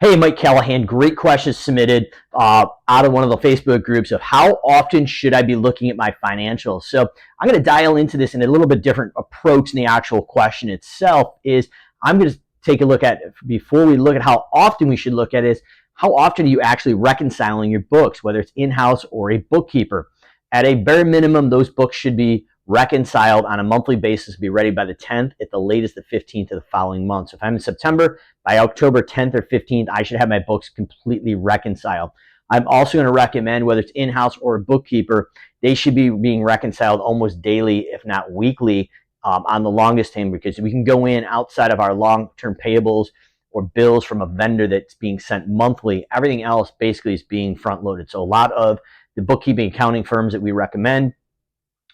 Hey, Mike Callahan, great questions submitted out of one of the Facebook groups of how often should I be looking at my financials. So I'm going to dial into this in a little bit different approach than the actual question itself. Is I'm going to take a look at, before we look at how often we should look at, is how often are you actually reconciling your books, whether it's in-house or a bookkeeper. At a bare minimum, those books should be reconciled on a monthly basis, be ready by the 10th, at the latest the 15th of the following month. So if I'm in September, by October 10th or 15th, I should have my books completely reconciled. I'm also going to recommend, whether it's in-house or a bookkeeper, they should be being reconciled almost daily, if not weekly, on the longest time, because we can go in outside of our long-term payables or bills from a vendor that's being sent monthly. Everything else basically is being front-loaded. So a lot of the bookkeeping accounting firms that we recommend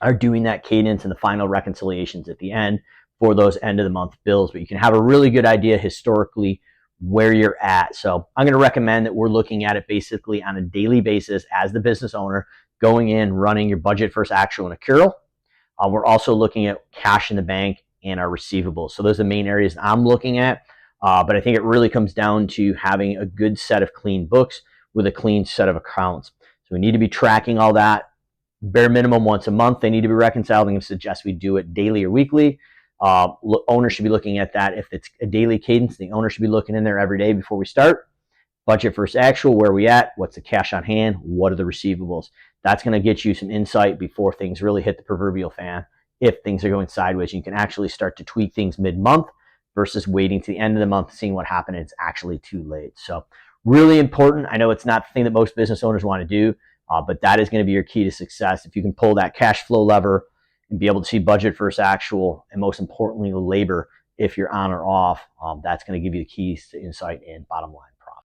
are doing that cadence and the final reconciliations at the end for those end of the month bills. But you can have a really good idea historically where you're at. So I'm going to recommend that we're looking at it basically on a daily basis as the business owner, going in, running your budget versus actual and accrual. We're also looking at cash in the bank and our receivables. So those are the main areas I'm looking at. But I think it really comes down to having a good set of clean books with a clean set of accounts. So we need to be tracking all that. Bare minimum once a month, they need to be reconciled. I'm going to suggest we do it daily or weekly. Owner should be looking at that. If it's a daily cadence, the owner should be looking in there every day before we start. Budget versus actual, where are we at? What's the cash on hand? What are the receivables? That's going to get you some insight before things really hit the proverbial fan. If things are going sideways, you can actually start to tweak things mid-month versus waiting to the end of the month, seeing what happened, and it's actually too late. So really important. I know it's not the thing that most business owners want to do, but that is going to be your key to success. If you can pull that cash flow lever and be able to see budget versus actual, and most importantly, labor, if you're on or off, that's going to give you the keys to insight and bottom line.